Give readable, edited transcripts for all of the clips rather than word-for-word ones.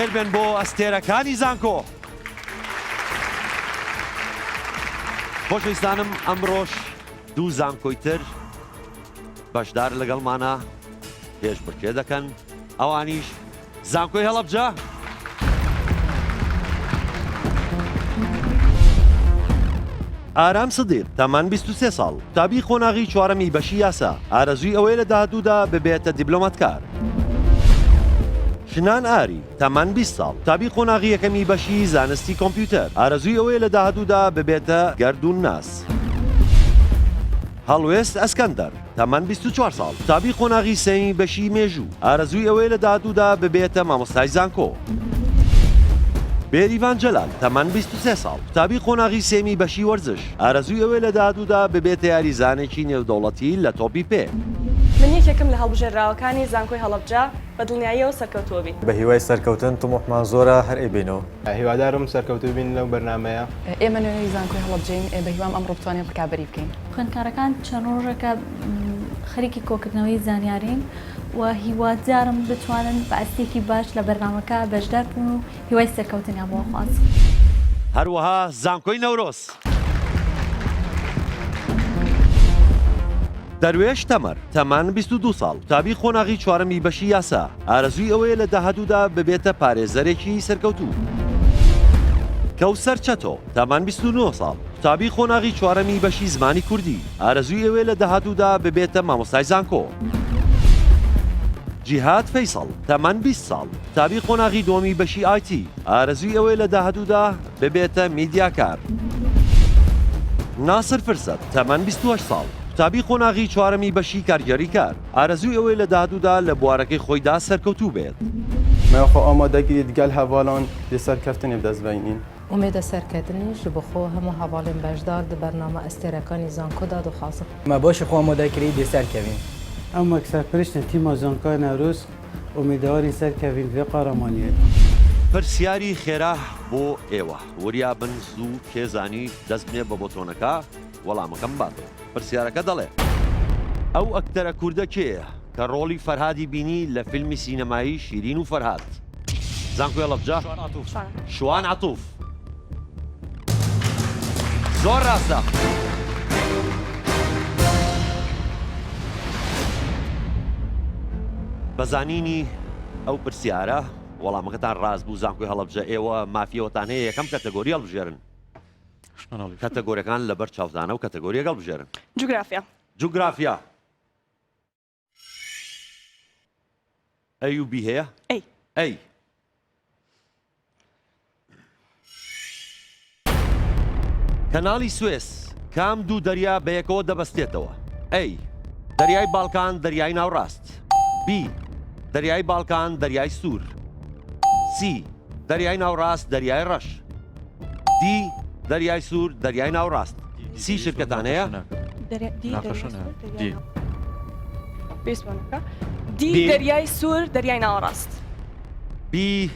بەخێر بێن بۆ ئەستێرەکانی زانکۆ. خۆشەویستانم ئەمڕۆژ دوو زانکۆی تر بەشدار لەگەڵمانە پێش بڕکێ دەکەن، ئەوانیش زانکۆی هەڵەبجە. ئارام سدیق تامان 23 ساڵ، تابی خۆناغی چوارەمی بەشی یاسا، ئارەزووی ئەوەیە لە داهاتوودا ببێتە دیبلۆمەتکار. شنان ئاری تامان 20 ساڵ، تابی خۆناغی یەکەمی بەشی زانستی کۆمپیوتەر، ئارەزووی ئەوەیە لە داهاتوودا ببێتە گەردون ناس. هەڵوێست ئەسکەندەر تامان 24 ساڵ، تابی خۆناغی سێمی بەشی مێژوو، ئارەزووی ئەوەیە لە داهاتوودا ببێتە مامۆستای زانکۆ. بێریڤان جەلال تامان 23 ساڵ، تابی خۆناغی سێمی بەشی وەرزش، ئارەزووی ئەوەیە لە داهاتوودا ببێتە یاریزانێکی نێودەوڵەتی لە تۆپی پێ. من یەکێکم لە هەڵبژێراوەکانی زانکۆی هەڵەبجە بە دڵنیاییەوە سەرکەوتووە بین. بە هیوای سەرکەوتن تۆمۆحمان زۆرە هەر ئێبێنەوە. هیوادارم سەرکەوتوو بین لەو بەرنامەیە. ئێمە نوێنەری زانکۆی هەڵەبجەین، بە هیوام ئەمڕۆ بتوانین ڕکابەری بکەین. خوێندکارەکان چەند ڕۆژێکە خەریکی کۆکردنەوەی زانیارین و هیوادارم بتوانن بە ئەستێکی باش لە بەرنامەکە بەشدار بوون و هیوای سەرکەوتنیان بۆ خواست. هەروەها زانکۆی نەورۆز دەروێش تەمەر تامان 22 ساڵ، تابی خۆناغی چوارەمی بەشی یاسا، ئارەزووی ئەوەیە لە داهاتوودا ببێتە پارێزەرێکی سەرکەوتوو. کەوسەر چەتۆ تامان 29 ساڵ، تابی خۆناغی چوارەمی بەشی زمانی کوردی، ئارەزووی ئەوەیە لە داهاتوودا ببێتە مامۆستای زانکۆ. جیهاد فەیسەڵ تامان 20 ساڵ، تابی خۆناغی دۆمی بەشی ئایتی، ئارەزووی ئەوەیە لە داهاتوودا ببێتە میدیاکار. ناسر فرسەت تامان 28 ساڵ، تابی خۆناغی چوارەمی بەشی کارگەریکار، ئارەزووی ئەوەی لە داهاتوودا لە بوارەکەی خۆیدا سەرکەوتوو بێت. مەخۆ ئامادەگیری دیگەل هەواڵان لەسەرکەوتنی بدەستبینین. ئومێدە سەرکەوتنیش ji بۆ خۆ هەموو هەواڵێن بەشدار di بەرنامە ئەستێرەکانی زانکۆدا دەخوازم. ما باشە خۆ ئامادەکردی دێ سەرکەوین. ئەم سەرپرشتە تیمە زانکۆی نەوروز ئومیدواری سەرکەوین vê قەرەمانیەت. پرسیاری خێرا بۆ ئێوە، وریا بن زوو کێزانی دەست بنێ بە بۆتۆنەکە وەڵامەکەم باتەوە. پرسیارەکە دەڵێ ئەو ئەکتەرە کووردە کێیە کە ڕۆڵی فەرهادی بینی لە فیلمی سینەمایی شیرین و فەرهاد؟ زانکۆی هەڵەبجە شوان عەتوف. زۆر ڕاستە. بەزانینی ئەو پرسیارە وەڵامەکەتان ڕاست بوو. زانکۆی هەڵەبجە ئێوە مافیەوەتان هەیە یەکەم کەتەگۆری هەڵبژێرن. کەتەگۆریەکان لەبەر چاودانە و کەتەگۆریە هەڵبژێرن. جوگرافیا. جوگرافیا. ئەی و بی هەیە؟ ئەی. ئەی. کەناڵی سوێس کام دوو دەریا بەیەکەوە دەبەستێتەوە؟ ئەی. دەریای باڵکان دەریای ناوڕاست. بی. دەریای باڵکان دەریای سوور. سی. دەریای ناوڕاست دەریای ڕەش. دی. دەریای سوور دەریای ناوڕاست. سی شرکەتان هەیە؟ دی دەریای سوور دەریای ناوەڕاست. بی.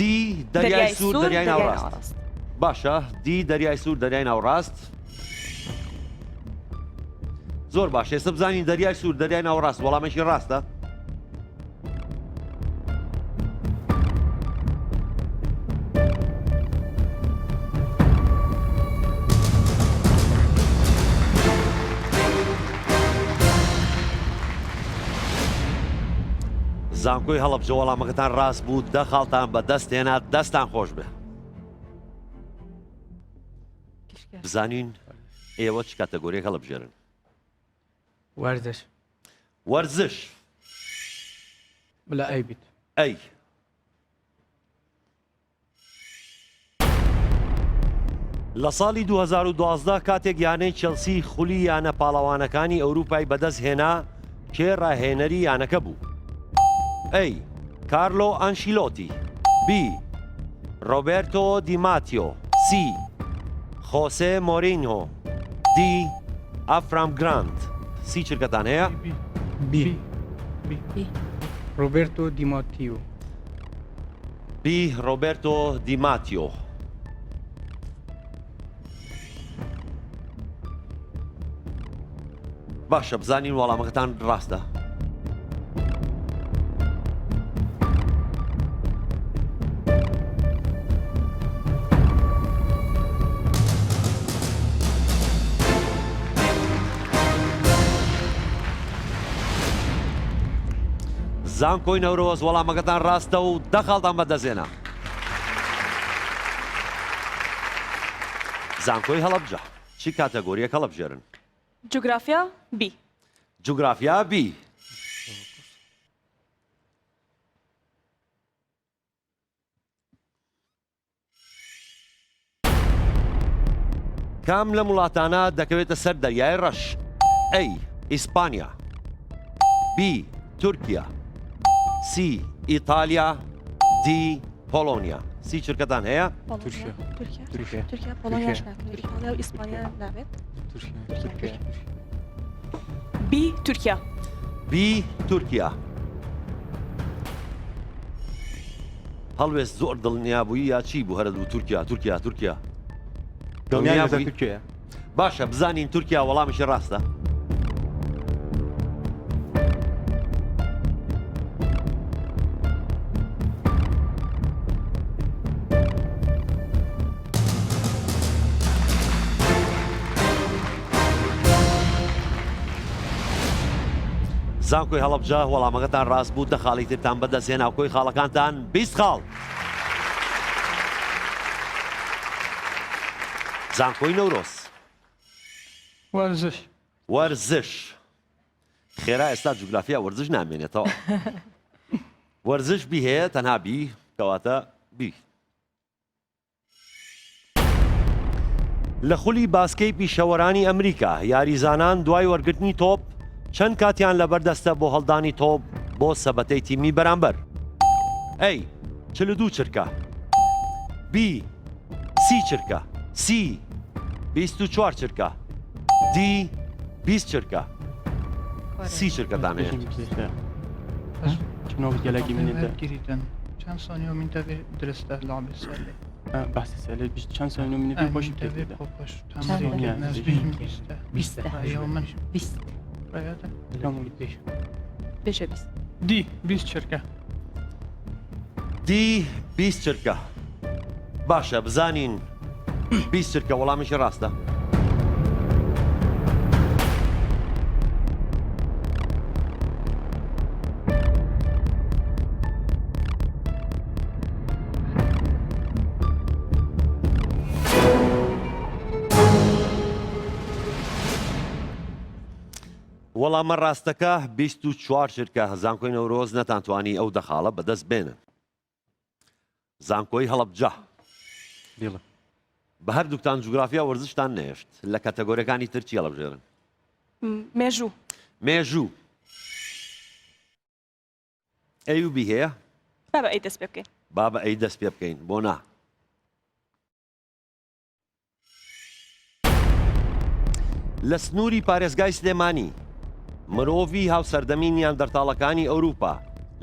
دی دەریای سوور دەریای ناوڕاست. باشە، دی دەریای سوور دەریای ناوڕاست. زۆر باش، ئێستا بزانین دەریای سوور دەریای ناوڕاست وەڵامێکی ڕاستە؟ زانکۆی هەڵەبجە وەڵامەکەتان ڕاست بوو، دە خاڵتان بە دەست هێنا، دەستان خۆش بێ. بزانین ئێوە چ کاتەگۆریەک هەڵبژێرن؟ وەرزش. وەرزش. بلا ئەی بیت. ئەی. لە ساڵی 2012 کاتێک یانەی چێلسی خولی یانە پاڵەوانەکانی ئەوروپای بەدەست هێنا، کێ ڕاهێنەری یانەکە بوو؟ ئەی. کارلۆ ئانشیلۆتی. بی. ڕۆبێرتۆ دیماتیۆ. سی. خۆسێ مۆرینۆ. دی. ئافرام گراند. سی چرکەتان هەیە؟ بی. ڕۆبێرتۆ دیماتیۆ. بی. ڕۆبێرتۆ دیماتیۆ. باشە، بزانین وەڵامەکەتان ڕاستە. زانکۆی نەورۆز وەڵامەکەتان ڕاستە و دەخاڵتان بەدەزێنە. زانکۆی هەڵەبجە چی کاتەگۆریەک هەڵەبژێرن؟ جوگرافیا بی. جوگرافیا بی. کام لە وڵاتانە دەکەوێتە سەر دەریای ڕەش؟ ئەی ئیسپانیا، بی تورکیا، سی ئیتالیا، دی پۆلۆنیا. سی چرکەتان هەیە؟ تورکیا. تورکیا. تورکیا پۆلۆنیاش ناکەوێت. ئیتالیا و ئیسپانیا ناوێت. تورکیا. بی تورکیا. بی تورکیا. هەڵوێست زۆر دڵنیابووی یا چی بوو هەرە دوو تورکیا تورکیا تورکیا دڵنیابووی؟ تورکیا. باشە بزانین تورکیا وەڵامیشی ڕاستە. زانکۆی هەڵەبجە وەڵامەکەتان ڕاست بوو، 10 خاڵی ترتان بەدەستهێنا و کۆی خاڵەکانتان 20 خاڵ. زانکۆی نەورۆز. وەرزش. وەرزش. خێرا ئێستا جوگرافیا وەرزش نامێنێتەوە. وەرزش بی هەیە تەنها بی کەواتە بی. لە خولی باسکەی پیشەوەرانی ئەمریکا یاریزانان دوای وەرگرتنی تۆپ چەند کاتیان لەبەردەستە بۆ هەڵدانی تۆپ بۆ سەبەتەی تیمی بەرامبەر؟ ئەی 42 چرکە، بی 30 چرکە، سی 24 چرکە، دی 20 چرکە. سی چرکەتان هەیە. چنۆ گەلێکی منێتە گیریدن چەند سانیۆ من دەبێ درستە لابێ سەرێ. بەسی سەلێ چەند سانیۆ منێتە خۆش دەبێ پێ خۆش بیستە. من بیست. بێژە بیست. دی 20 چرکە. دی 20 چرکە. باشە بزانین 20 چرکە وەڵامیشی ڕاستە. وەڵامە ڕاستەکە 24 چرکە. زانکۆی نەورۆز نەتانتوانی ئەو دەخاڵە بەدەست بێنن. زانکۆی هەڵەبجە. بە هەردووکتان جوگرافیا وەرزشتان نێشت لە کاتەگۆریەکانی ترچی هەڵەبژێرن؟ مێژوو. مێژوو. ئەی و بی هەیە؟ با بە ئەی دەست پێ بکەین. با بە ئەی دەست پێ بکەین بۆ نا. لە سنووری پارێزگای سلێمانی مرۆڤی هاوسەردەمی نیاندەرتاڵەکانی ئەوروپا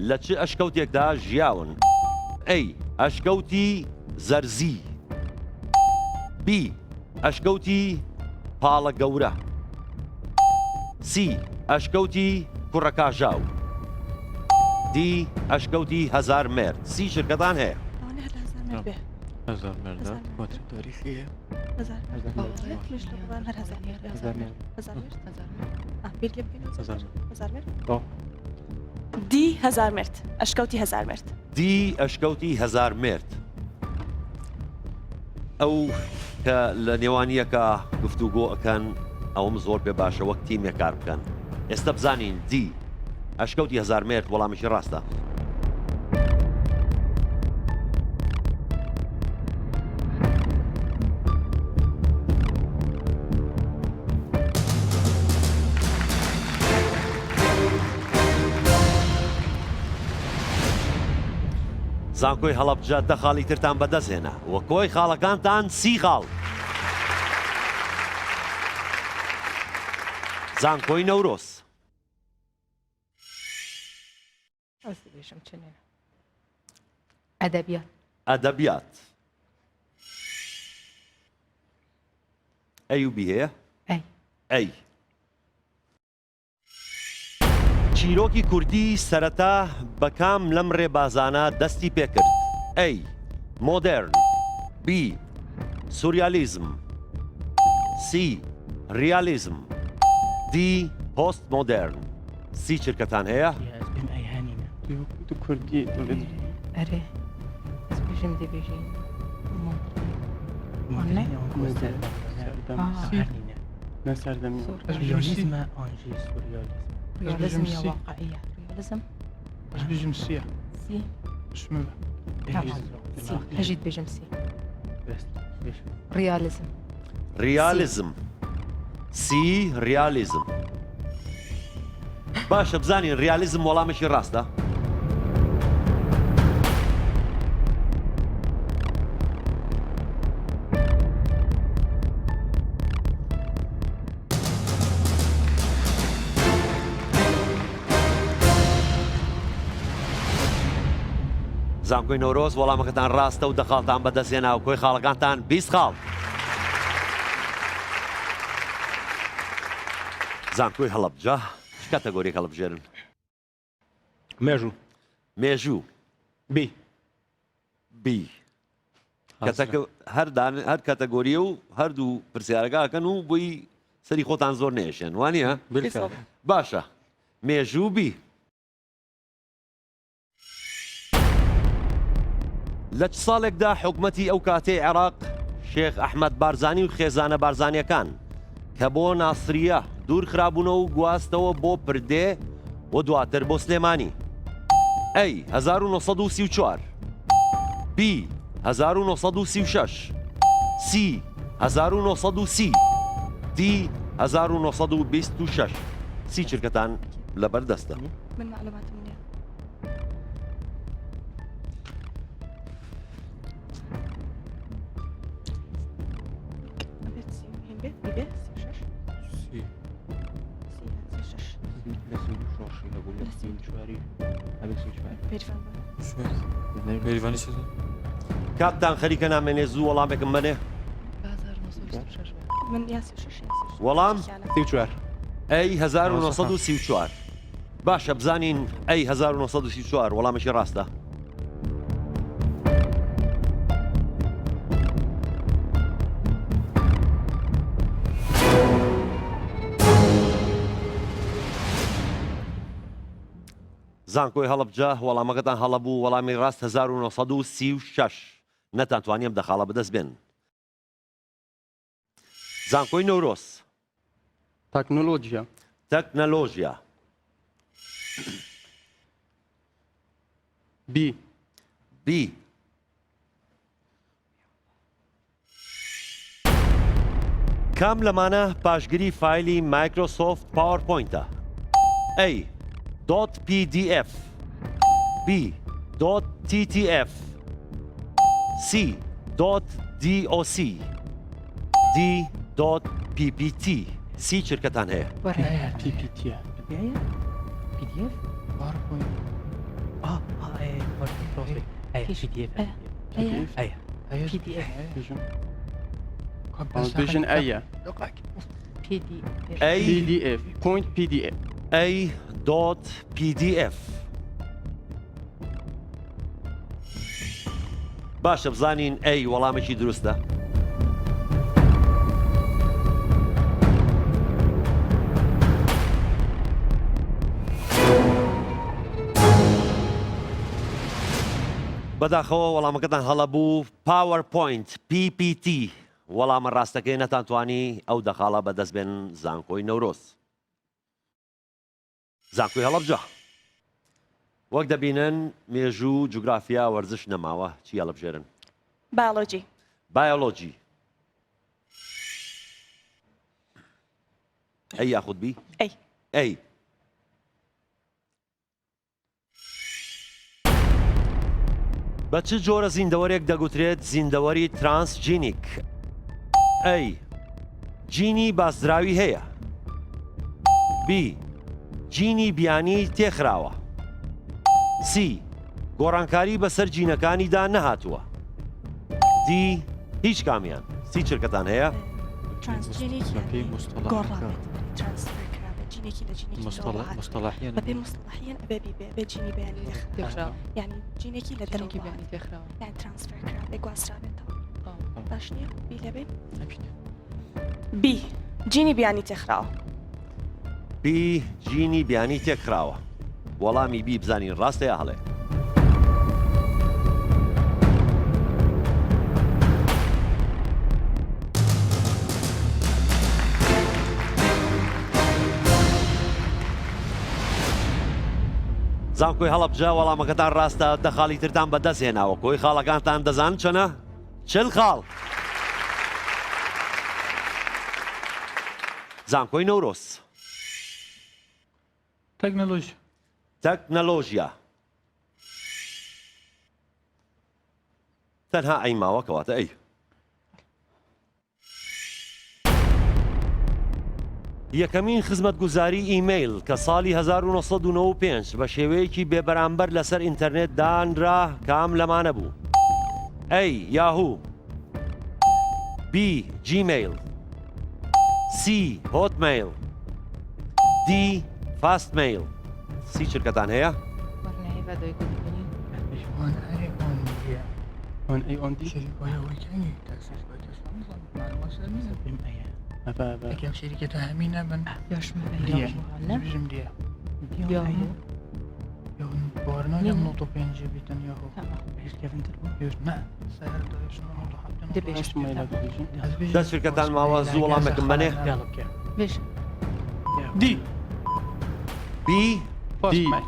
لە چ ئەشکەوتێکدا ژیاون؟ ئەی ئەشکەوتی زەرزی، بی ئەشکەوتی پاڵە گەورە، سی ئەشکەوتی کوڕەکاژاو، دی ئەشکەوتی هەزار مێرد. سی شرکەتان هەیە؟ هەزار مێردە کۆتری تاریخیە. دی 1000 مرد. ئەشکەوتی 1000 مرد. دی ئەشکەوتی هەزار مرد. ئەو کە لە نێوانیەکە گفتوگۆ ئەکەن ئەوم زۆر پێ باشە وەک تیمێک کار بکەن. ئێستا بزانین دی ئەشکەوتی هەزار مرد وەڵامیشی ڕاستە. زانکۆی هەڵەبجە 10 خاڵی ترتان بەدەستهێنا وە کۆی خاڵەکانتان 30 خاڵ. زانکۆی نەورۆز. بێژم چنێ ئەدەبیات. ئەدەبیات. ئەی و بی هەیە؟ ئەی. ئەی. چیرۆکی کوردی سەرەتا بەکام لەم ڕێبازانە دەستی پێکرد؟ ئەی مۆدێرن، بی سوریالیزم، سی ریالیزم، دی پۆست مۆدێرن. سی چرکەتان هەیە؟ تو کردی دولت ئەرێ بژم دەبێژین نه سردمی بس بجم سي رياليزم يا واقعية رياليزم بس بجم سي سي اسمه تمام سي هجيت بجم سي رياليزم ریالیزم سی ریالیزم باشە بزانین ریالیزم وەڵامێکی ڕاستە زانکۆی نۆرۆز وەڵامەکەتان ڕاستە و دەخاڵتان بەدەستێنا و کۆی خاڵەکانتان 20 خاڵ زانکۆی هەڵەبجە چ کاتەگۆریەک هەڵبژێرن مێژوو مێژوو بی بی هەر کاتەگۆریە و هەردوو پرسیارەکەکەن و بووی سەری خۆتان زۆر نێشێن وانە باشە مێژوو بی لە چ ساڵێکدا حکومەتی ئەو کاتەی عێراق شێخ ئەحمەد بارزانی و خێزانە بارزانیەکان کە بۆ ناسریە دوور خرابوونەوە و گواستەوە بۆ پردێ و دواتر بۆ سلێمانی ئەی 1934 بی 1936 سی 1930 دی 1926 سی چرکەتان لەبەردەستە من معلوماتم نییە کاتتان خەریکە نامێنێ زوو وەڵامێکم بنێ من یاسی شش وەڵام سی و چوار ئەی 1934 باشە بزانین ئەی 1934 وەڵامێکی ڕاستە زانکۆی هەڵبجە وەڵامەکەتان هەڵەبوو وەڵامی ڕاست 1936 نەتانتوانیم دەخاڵە بەدەست بێن زانکۆی نەورۆس تەکنۆلۆژیا تەکنەلۆژیا بی بی کام لەمانە پاشگیری فایلی مایکرۆسۆفت پاوەرپۆینتە ئەی .pdf b .ttf c .doc d .ppt سی چرکەتان هەیە پی پی تیە پي دي اف باوربوينت بي دي اف بيجن أيه بي دي اف أي بي دي اف بوينت بي دي اف A .pdf باشە بزانین ئەی وەڵامێکی دروستە بەداخەوە وەڵامەکەتان هەڵەبوو PowerPoint PPT وەڵامە ڕاستەکەی نەتانتوانی ئەو دەخاڵە بەدەست بێن زانکۆی نەورۆز زانکۆی هەڵەبجە وەک دەبینن مێژوو جوگرافیا وەرزش نەماوە چی هەڵبژێرن بایۆلۆجی بایۆلۆجی ئەی یاخود بی ئەی ئەی بە چ جۆرە زیندەوەرێک دەگوترێت زیندەوەری ترانسجینیک ئەی جینی باسدراوی هەیە بی جینی بیانی تێخراوە سی گۆڕانکاری بەسەر جینەکانیدا نەهاتووە دی هیچ کامیان سی چرکەتان هەیە ترانسجينيكي قرابة ترانسفير كرابة جينيكي لجينيكي مصطلحيا ببي مصطلحيا ببي بجيني بياني تخرا يعني جينيكي لدرجة جينيكي بيعني تخرا يعني ترانسفير كرابة قواس رابطة باشنيا بي لبين بي جيني بياني تخرا بی جینی بیانی تێکراوە وەڵامی بی بزانین ڕاستە یا هەڵێ. زانکۆی هەڵەبجە وەڵامەکەتان ڕاستە دە خاڵی ترتان بەدەست هێناوە کۆی خاڵەکانتان دەزان چەنە؟ چل خاڵ. زانکۆی نەورۆس. تەکنۆلۆژی. تەکنەلۆژیا. تەنها ئەیماوە کەواتە ئەی. یەکەمین خزمەتگوزاری ئیمەیل کە ساڵی 1995 بە شێوەیەکی بێبەرامبەر لەسەر ئینتەرنێت دانرا کام لەمانە بوو؟ ئەی یاهوو، بی جیمیل، سی هۆتمیل، دی فاستمیل. سی چرکەتان هەیە؟ وەرنەهی بە دوای گوتبنی وان ئەی ئۆن دیە. وان ئەی ئۆن دی شەریکۆیەوەیکەنی تەسیس بۆی تەسان نزانم معلومات سەر نییە. بیم ئەیە. یەکێم شەریکەتە هەمینە بن. دیە. بژم دیە. یاهو بۆرناگەم 95 بیتن یاهو. هیچکەڤنتر بوو؟ هیچ نه. سەر دایشنەوە 97. دەبێت دە چرکەتان ماوە زوو وەڵامێکم بنێ؟ بێژ دی. بی فاستمیل.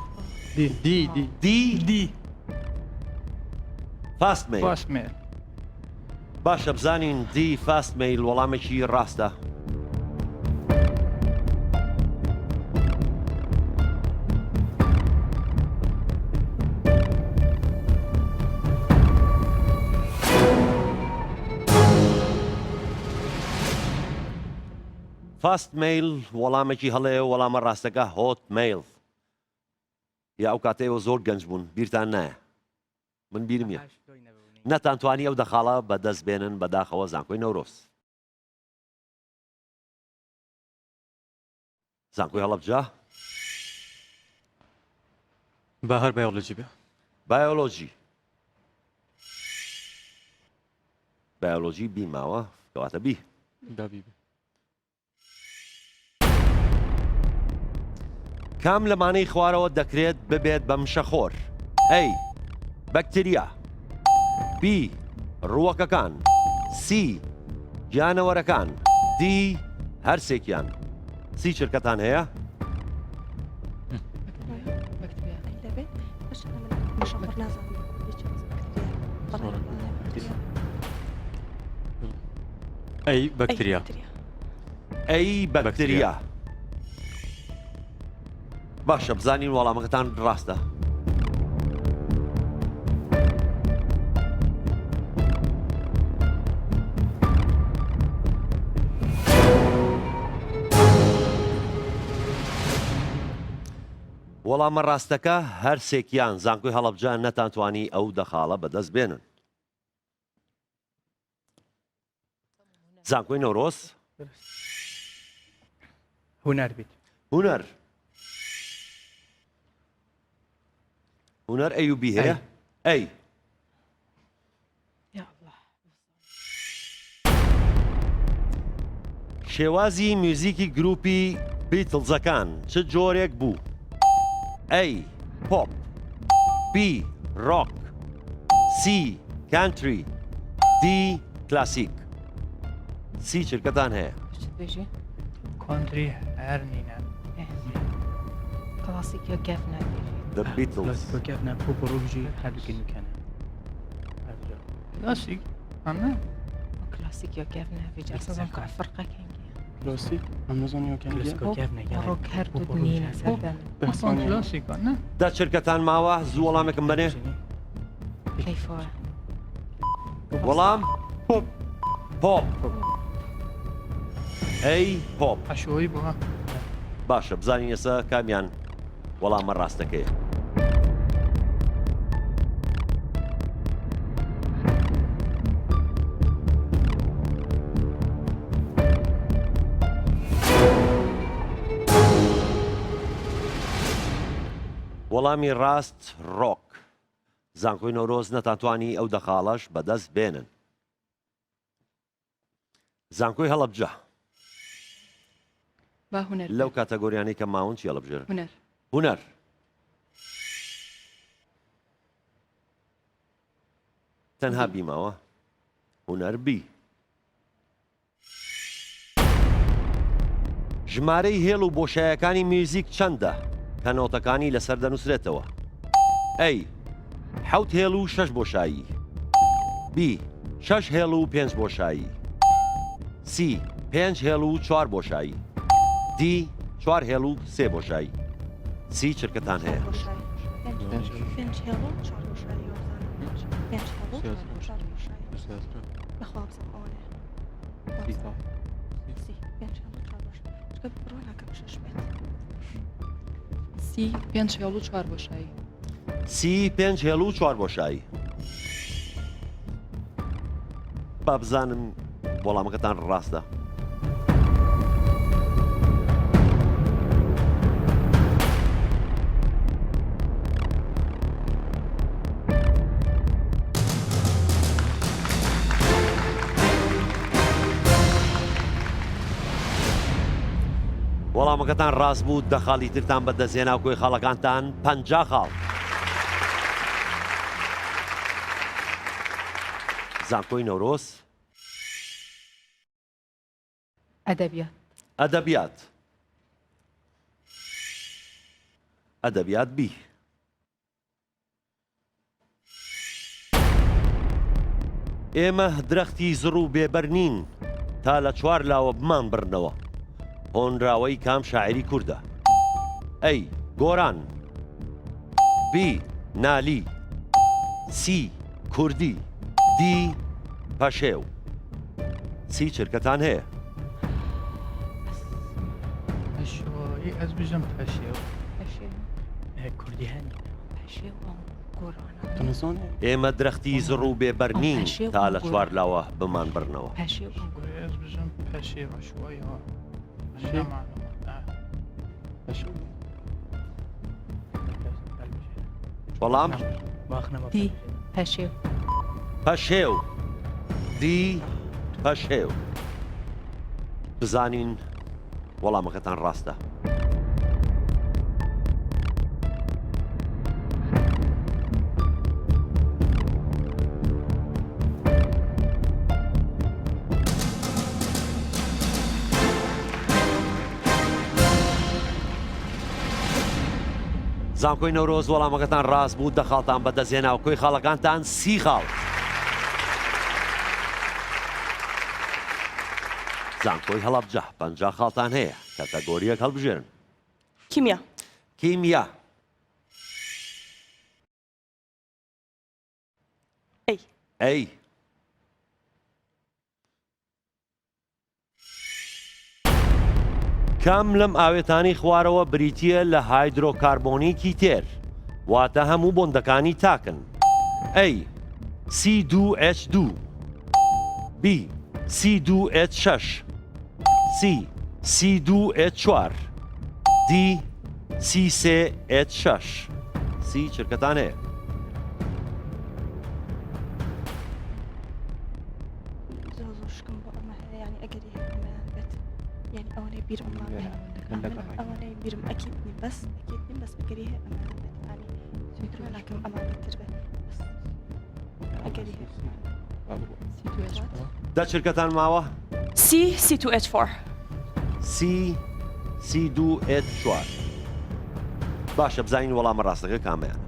دی. دی. دی. دی دی. فاستمیل. فاستمیل. باشە بزانین دی فاستمیل وەڵامێکی ڕاستە. فاستمیل وەڵامێکی هەڵەیە وەڵامە ڕاستەکە هۆتمیل. یا ئەو کاتەیەوە زۆر گەنج بوون بیرتان نایە. من بیرم نییە. نەتانتوانی ئەو دەخاڵە بەدەست بێنن بەداخەوە زانکۆی نەورۆس. زانکۆی هەڵەبجە؟ با هەر بایۆلۆجی بێ. بایۆلۆژی. بایۆلۆژی بی ماوە کەواتە بی. دابی بێ. کام لەمانەی خوارەوە دەکرێت ببێت بە مشەخۆر؟ ئەی بەکتریا، بی ڕووەکەکان، سی گیانەوەرەکان، دی هەرسێکیان. سی چرکەتان هەیە؟ ئەی بەکتریا. ئەی بەکتریا. باشە بزانین وەڵامەکەتان ڕاستە. وەڵامە ڕاستەکە هەرسێکیان زانکۆی هەڵەبجە نەتانتوانی ئەو دەخاڵە بەدەست بێنن. زانکۆی نەورۆس؟ هونەر بیت. هونەر. هونەر ئەیوبی هەیە؟ ئەی. شێوازی میوزیکی گروپی بیتڵزەکان چ جۆرێک بوو؟ ئەی پۆپ، بی ڕۆک، سی کانتری، دی کلاسیک. سی چرکەتان هەیە؟ بێژی کۆنتری هەر نینە. کلاسیک یا گەف نبێژی. The Beatles. کلاسیکۆ گەفنە پۆپ و ڕۆژی هەردووکە میکەنە. کلاسیک؟ ئەمە؟ کلاسیک یا گەف نبێژی. ئەساساً کە فەرقەکەنگی. کلاسیک؟ ئەم نزانم کلاسیکۆ گەف نەگەڵ. ڕۆک هەردوو نینە سەردەم. ئەسان کلاسیکە نه؟ دا چرکەتان ماوە زوو وەڵامێکم بنێ؟ کەیفە. وەڵام؟ پۆپ. پۆپ. ئەی پۆپ. هەشۆی بووە. باشە بزانین ئێستا کامیان وەڵامە ڕاستەکەیە. وەڵامی ڕاست ڕۆک. زانکۆی نەورۆز نەتانتوانی ئەو دەخاڵەش بەدەست بێنن. زانکۆی هەڵەبجە. با هونەر. لەو کاتەگۆریانەی کە ماون چی هەڵەبژێرن؟ هونەر. هونەر. تەنها بیماوە هونەر بی ژمارەی هێڵ و بۆشایەکانی میوزیک چەندە کە نۆتەکانی لەسەر دەنووسرێتەوە ئەی حەوت هێڵ و 6 بۆشایی بی 6 هێڵ و 5 بۆشایی سی 5 هێڵ و 4 بۆشایی دی 4 هێڵ و 3 بۆشایی سی چرکەتان هەیە پێنج هێڵۆ چوار بۆشایی پێنج هێڵۆ چوار بۆشایی بەخوا بزەم ئەوانێ سی پێنج هێڵۆ چوار بۆشایی چکە بڕۆ ناکەم شەش بێت سی پێنج هێڵ و چوار بۆشایی سی 5 هێڵ و 4 بۆشایی با بزانم وەڵامەکەتان ڕاستە وەڵامەکەتان ڕاست بوو دەخاڵی ترتان بەدەستێنا و کۆی خاڵەکانتان 50 خاڵ زانکۆی نەورۆز ئەدەبیات ئەدەبیات ئەدەبیات بی ئێمە درەختی زڕ و بێبەر نین تا لە چوار لاوە بمان بڕنەوە هۆنراوەی کام شاعری کووردە ئەی گۆران بی نالی سی کوردی دی پەشێو سی چرکەتان هەیە پەشێوەی ئەس بژم پەشێو کوردی هەنی ئێمە درەختی زڕ و بێبەر نین تا لە چوار لاوە بمان بڕنەوە ئەس بژم پەشێوە شوایەوە وەڵام دی پەشێو پەشێو دی پەشێو بزانین وەڵامەکەتان ڕاستە زانکۆی نەورۆز وەڵامەکەتان ڕاست بوو دەخاڵتان بەدەستێنا و کۆی خاڵەکانتان سی خاڵ زانکۆی هەڵەبجە 50 خاڵتان هەیە کەتەگۆریەک هەڵبژێرن کیمیا کیمیا ئەی ئەی کام لەم ئاوێتانی خوارەوە بریتیە لە هایدرۆکاربۆنیکی تێر واتە هەموو بۆندەکانی تاکن ئەی C2H2 B C2H6 C C2H4 D C3H6 سی چرکەتان هەیە زۆر شکم بۆ ئەمە هەیە ینی ئەگەری هەیە ئەمەیان بێت ینی ئەوانەی بیرم ئەوانەی بیرم ئەکیدنی بەس ئەکیدنی بەس ئەگەری هەیە ئەمەیان بێت ینی زۆر ناکەم ئەمانە تر بێت ئەگەری هەیە دا چرکەتان ماوە C2H4 C2H4 باشە بزانین وەڵامە ڕاستەکە کامیان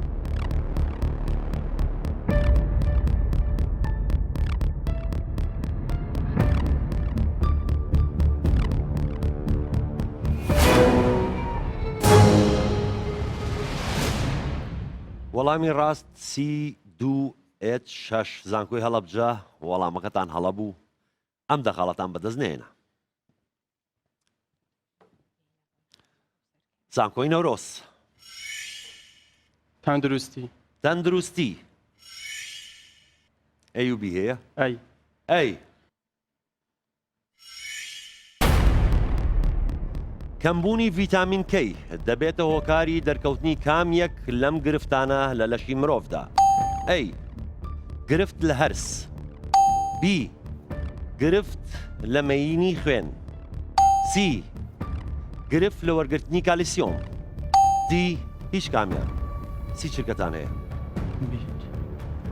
وەڵامی ڕاست C2H6 زانکۆی هەڵەبجە وەڵامەکەتان هەڵەبوو ئەم دەخاڵەتان بەدەست نێنە زانکۆی نەورۆز تەندروستی تەندروستی ئەی و بی هەیە ئەی ئەی کەمبوونی ڤیتامین کەی دەبێتە هۆکاری دەرکەوتنی کامیەک لەم گرفتانە لە لەشی مرۆڤدا ئەی گرفت لە هەرس بی گرفت لە مەینی خوێن سی گرفت لە وەرگرتنی کالیسیۆم دی هیچ کامیان سی چرکەتان هەیە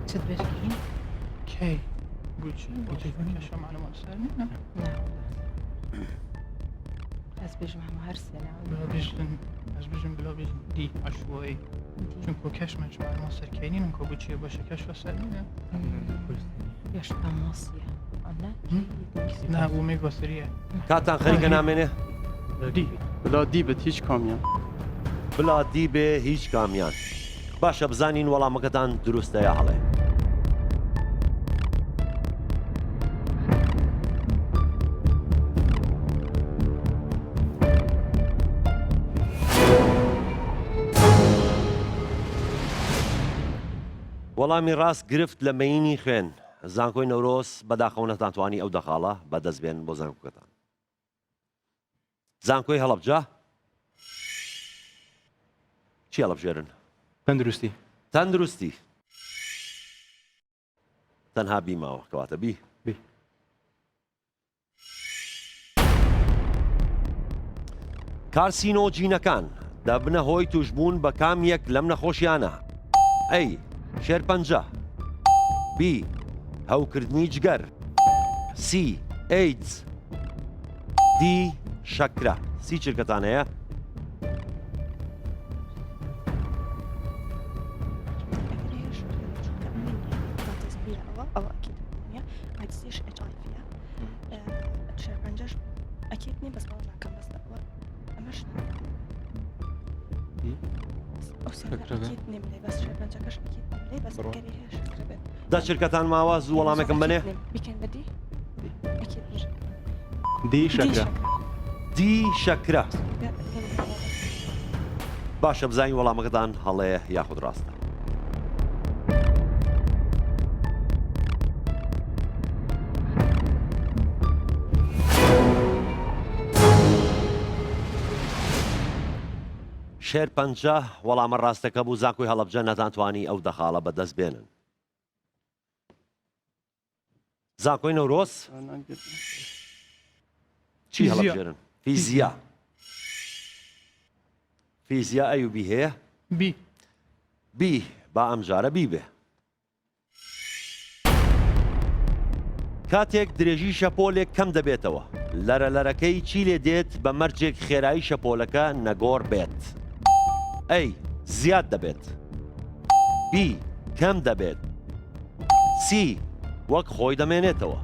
چت بێژین اوكي قول شو كشف معلومات سالمة از بجمع هر سنة بلا بيجن بلا بيجن دي عشوائي چونكو كشف معلومات سر كاينين انكو بوچي باشه كشف سالمة يش أماسية أنا نه اوميغا 3 کاتان خەریکە نامێنێ دي بلا دیبت هیچ کامیان بلا دی بێ هیچ کامیان باشە بزانین وەڵامەکەتان دروستە یا هەڵێ وەڵامی ڕاست گرفت لە مەینی خوێن زانکۆی نەورۆز بەداخەونەتان توانی ئەو دەخاڵە بەدەستبێن بۆ زانکۆکەتان زانکۆی هەڵەبجە چی هەڵەبژێرن تندرستي تەندروستی تەنها بیماوە کەواتە بی بی. کارسینۆجینەکان دەبنە هۆی توشبوون بە کام یەک لەم نەخۆشیانە ئەی شێرپەنجە بی هەوکردنی جگەر سی ئەیدز دی شەکرە سی چرکەتان هەیە أو أكيد الدنيا ما تصيرش HIV فيها الشربنجش أكيد ني بس والله كان بس أول أمش أو سنة أكيد نملي بس شربنجكش أكيد نملي بس كريهش كربت دا چرکەتان ماوە زوو وەڵامێکم بنێ بكن بدي أكيد مش دي شكرا دی شەکرە باشە بزانین وەڵامەکەتان هەڵەیە یاخود ڕاستە شێرپەنجە وەڵامە ڕاستەکە بوو زانکۆی هەڵەبجە نەتانتوانی ئەو دەخاڵە بەدەست بێنن زانکۆی نەورۆز چی فیزیا. هەڵەبژێرن فیزیا فیزیا ئەیوبی هەیە بي بی با ئەمجارە بیبێ کاتێک درێژی شەپۆلێک کەم دەبێتەوە لەرە لەرەکەی چی لێ دێت بە مەرجێک خێرایی شەپۆلەکە نەگۆڕ بێت ئەی زیاد دەبێت بی کەم دەبێت سی وەک خۆی دەمێنێتەوە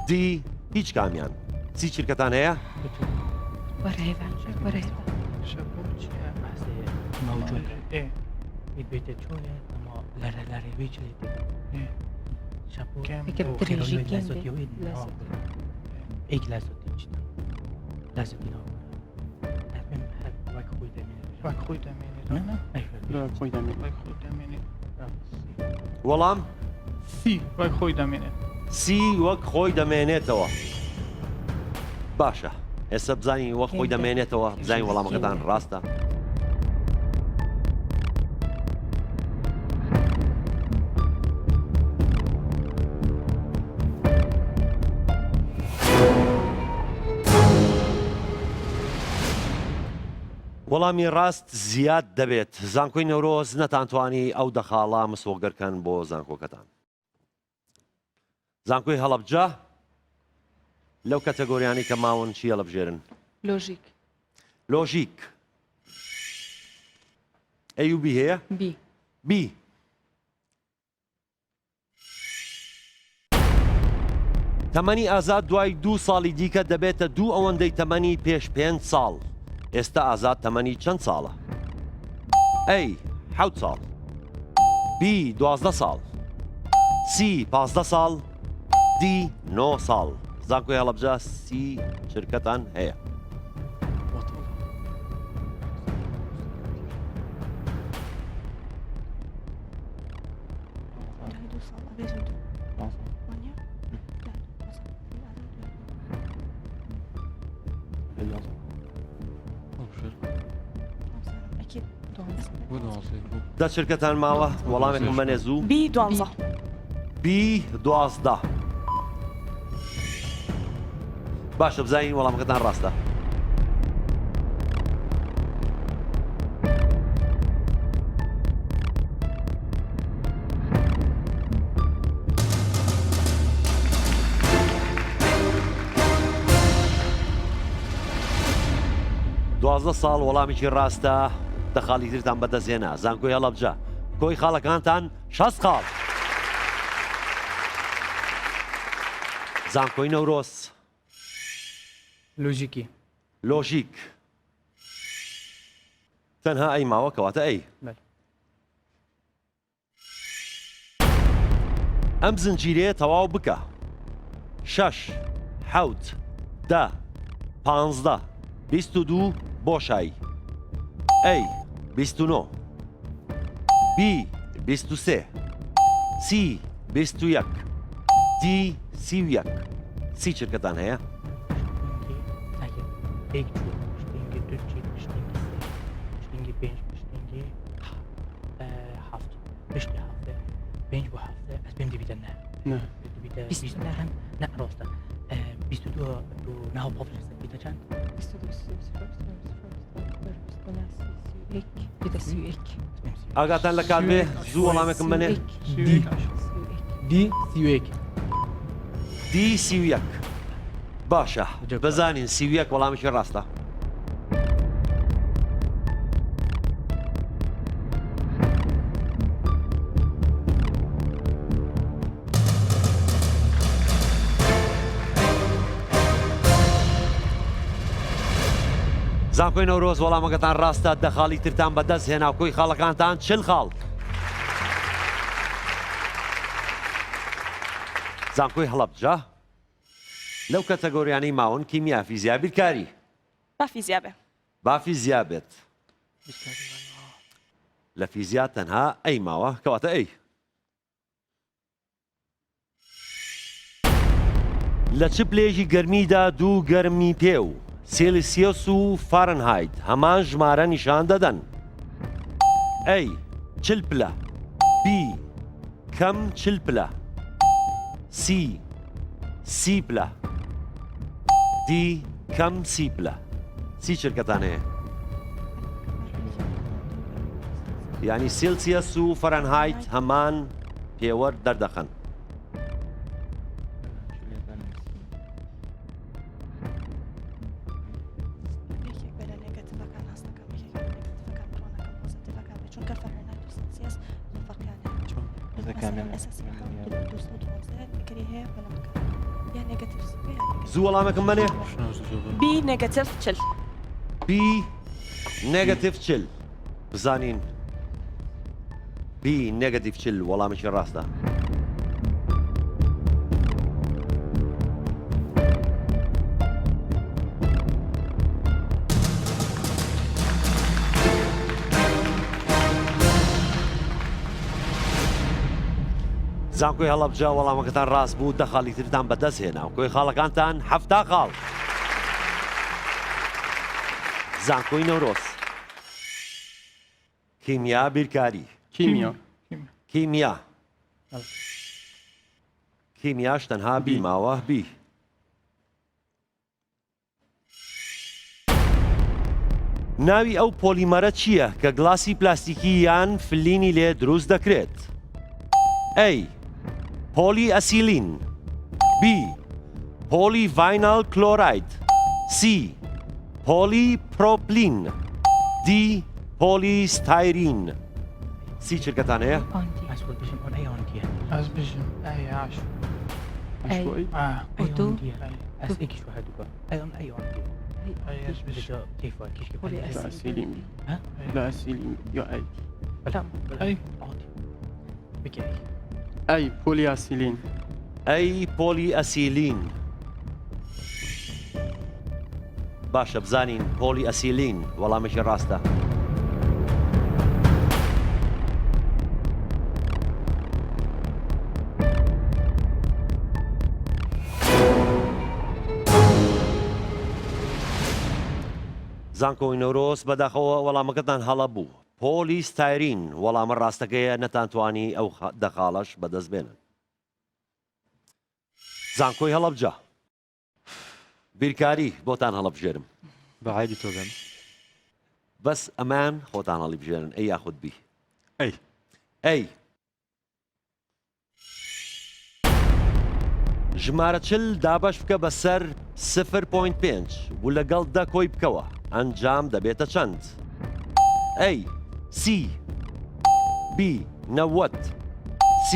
دی هیچ کامیان سی چرکەتان هەیە ورهيبة ورهيبة شابوچ موجود ايه البيت شوية أما لا لا لا ريبيج لي ايه شابو كم فكر تريجي لازم كندي يوين لازم إيك لازم تيجي لازم ينام أفهم هاد واك خوي دمين واك خوي دميني أنا لا خوي دەمێت واك خوي دميني وەڵام سي واك خوي دميني سی وەک خۆی دەمێنێتەوە باشە ئێستا بزانین وەک خۆی دەمێنێتەوە بزانین وەڵامەکەتان ڕاستە وەڵامی ڕاست زیاد دەبێت زانکۆی نەورۆز نەتانتوانی ئەو دەخاڵا مسۆگەرکەن بۆ زانکۆکەتان زانکۆی هەڵەبجە لەو کەتەگۆریانی کە ماون چی هەڵەبژێرن لوجيك لۆژیک ئەیوبی هەیە بي بی تەمەنی ئازاد دوای 2 ساڵی دیکە دەبێتە 2 ئەوەندەی تەمەنی پێش 5 ساڵ ئێستا ئازاد تەمەنی چەند ساڵە ئەی 7 ساڵ بی 12 ساڵ سی 15 ساڵ دی 9 ساڵ زانکۆی هەڵەبجە سی چرکەتان هەیە هدو صعبة بيجن دو وانيا لا أكيد دا چرکەتان ماوە وەڵامێکم بەنێ زوو بي دوانزة بی 12 باشە بزانین وەڵامەکەتان ڕاستە 12 ساڵ وەڵامێکی ڕاستە دەخاڵی ترتان بەدەستهێنا زانکۆی هەڵەبجە کۆی خاڵەکانتان 6 خاڵ زانکۆی نەورۆس لۆژیکی لۆژیک تەنها ئەی ماوە کەواتە ئەی ئەم زنجیرەیە تەواو بکە 6 حوت 10 15 22 بۆشایی ئەی 29 بی 23 سی 21 دی 31 سی چرکەتان هەیە یک چوو پشتینگی دو چی پشتینگی پێنج پشتینگی هەفت پشتی هەفتە پێنج بۆ هەفتە ئەس پێم دەبیتە نه بیست نه ڕاستە 22 بۆ ناو پۆپشت بیتە چەند ئاگاتان لە کات بێ زوو وەڵامێکم بنێ دی سیوێک دی 31 باشە بزانین 31 وەڵامێکی ڕاستە زانکۆی نەورۆز وەڵامەکەتان ڕاستە دەخاڵی ترتان بەدەست هێنا کۆی خاڵەکانتان 40 خاڵ زانکۆی هەڵەبجە لەو کەتەگۆریانەی ماون کیمیا فیزیا بیرکاری با فیزیا بێ بافی زیابێت لە فیزیا تەنها ئەی ماوە کەواتە ئەی لە چ پلێژی گەرمیدا دوو گەرمی پێ و سێلسیۆس و فارنهایت هەمان ژمارە نیشان دەدەن ئەی چل پلە بی کەم چل پلە سی پلە دی کەم سی پلە سی چرکەتان هەیە یعنی سێلسیەس و فەرەنهایت هەمان پێوە دەردەخەن زوو وەڵامێکم بنێ بی نێگەتیڤ چل بی نێگەتیڤ چل بزانین بی نێگەتیڤ چل وەڵامێکی ڕاستە زانکۆی هەڵەبجە وەڵامەکەتان ڕاست بوو دەخاڵی ترتان بەدەست هێنا و کۆی خاڵەکانتان 7 خاڵ زانکۆی نەورۆس کیمیا بیرکاری کیمیا کیمیاش تەنها بی ماوە بی ناوی ئەو پۆلیمەرە چییە کە گڵاسی پلاستیکی یان فلینی لێ دروست دەکرێت ئەی پۆلی ئەسیلین بی پۆلی ڤاینال کلۆراید سی پۆلی پرۆپلین دی پۆلی ستایرین سی چرکەتان هەیە ئەس بژم ئەی عاش ئەس ئێکیش هەردووکە ئەیۆن ئەیۆن لا أسيلين يا أي أي بكي أي بولي أسيلين ئەی پۆلی ئەسیلین باشە بزانین پۆلی ئەسیلین وەڵامێکی ڕاستە زانکۆی نەورۆس بەداخەوە وەڵامەکەتان هەڵە بوو پۆلی ستایرین وەڵامە ڕاستەکەیە نەتانتوانی ئەو دەخاڵەش بەدەست بێنن زانکۆی هەڵەبجە بیرکاری بۆتان هەڵەبژێرم بەعایدی تۆگەم بەس ئەمان خۆتان هەڵی بژێرن ئەی یاخود بی ئەی ژمارە چل دابەش بکە بەسەر 0.5 و لەگەڵ 10 کۆی بکەوە ئەنجام دەبێتە چەند؟ A 30 B 90 C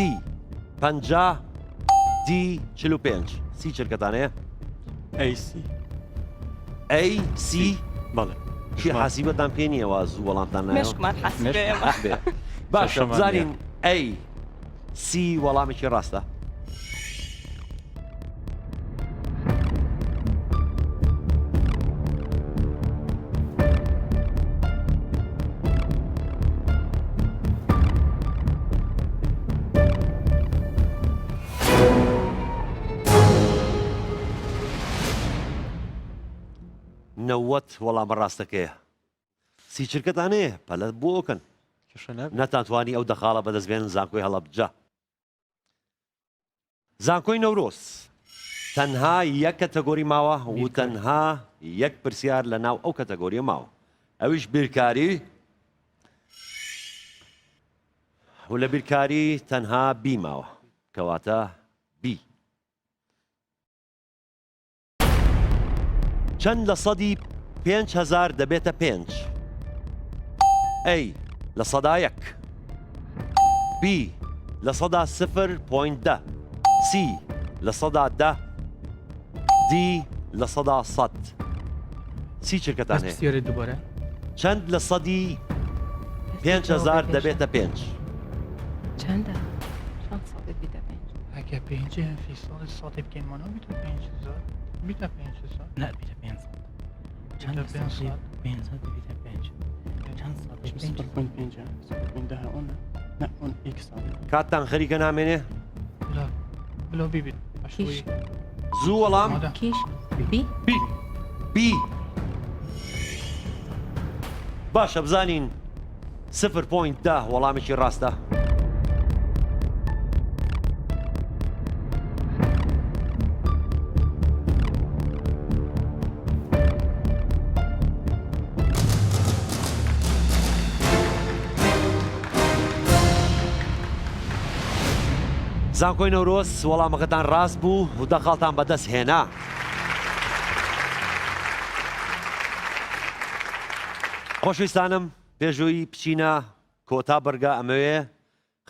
50 D 45 C چرکەتانەیە؟ AC. A C بەڵێ. چی حاسیبەتان پێ نییەوە زوو وەڵامتان نایەوە؟ مشکمان حەسبێ باشە شەشەمان بزانین A C وەڵامێکی ڕاستە. نەوەت وەڵامە ڕاستەکەیە. سی چرکەتانەیە پەلە بۆکەن نەتانتوانی ئەو دەخاڵە بەدەستبێن زانکۆی هەڵەبجە. زانکۆی نەورۆز تەنها یەک کەتەگۆری ماوە و تەنها یەک پرسیار لە ناو ئەو کەتەگۆریە ماوە، ئەویش بیرکاری و لە بیرکاری تەنها بی ماوە کەواتە بی. چەند لە سەدی 5,000 دەبێتە 5؟ A لە سەدا 1 B لە سەدا 0.10 C لە سەدا 10 D لە سەدا 100. سی چرکەتان هەیە. سیارە دوبارە چەند لە سەدی 5,000 دەبێتە 5؟ چەندە؟ چەند ساڵێک بیتە پێنج؟ ئەگە 5 فیصد ساڵی بکەینمانەوە بیتە 5,000 بیتە 5,000 نه بیتە 500 چەند بیتە 500 500 بیتە 5 چەند ساڵی 0.5 0.10 ئەوە نه ئەوە X ساڵێ. کاتتان خەریکە نامێنێ؟ بلو بیبیت کیش زوو وەڵام کیش بی B باشە بزانین 0.10 وەڵامێکی ڕاستە. زانکۆی نەورۆز وەڵامەکەتان ڕاست بوو و دەخاڵتان بەدەست هێنا. خۆشویستانم پێشووی بچینە کۆتا بەرگە ئەمەوێ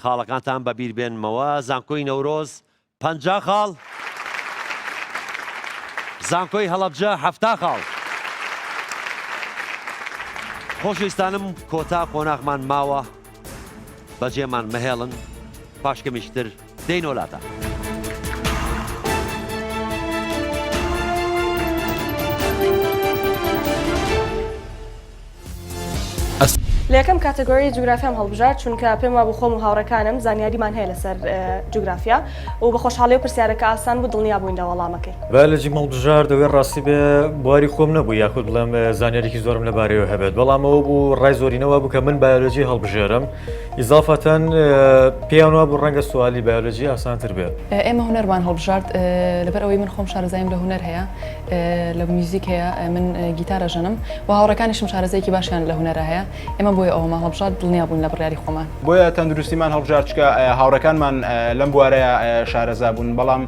خاڵەکانتان بەبیر بێنمەوە. زانکۆی نەورۆز 50 خاڵ، زانکۆی هەڵەبجە 70 خاڵ. خۆشویستانم کۆتا قۆناغمان ماوە بەجێمان مەهێڵن پاشکەمیشتر دەین وڵاتە. لە یەکەم کاتەگۆری جوگرافیام هەڵبژار چونکە پێم وا بۆ خۆم و هاوڕەکانم زانیاریمان هەیە لەسەر جوگرافیا و بە خۆشحاڵی و پرسیارەکە ئاسان بوو دڵنیا بووین لە وەڵامەکەی. بەلەجی مەڵبژار دەوێت ڕاستی بێ بواری خۆم نەبوو یاخود بڵێم زانیارێکی زۆرم لەبارەوە هەبێت، بەڵامەوە بوو ڕای زۆرینەوە بوو کە من بایۆلۆجی هەڵبژێرم ئیزافەتەن پێیان وا بوو ڕەنگە سوالی بایۆلۆجی ئاسانتر بێت. ئێمە هونەرمان هەڵبژارد لەبەر ئەوەی من خۆم شارەزایم لە هونەر هەیە، لە میوزیک هەیە، من گیتارە ژەنم و هاوڕەکانیشم شارەزایکی باشیان لە هونەرە هەیە. ئێمە بۆیە ئەوەمان هەڵبژارد دڵنیا بوون لە بڕیاری خۆمان. بۆیە تەندروستیمان هەڵبژار چکە هاوڕەکانمان لەم بوارەیە شارەزا بوون، بەڵام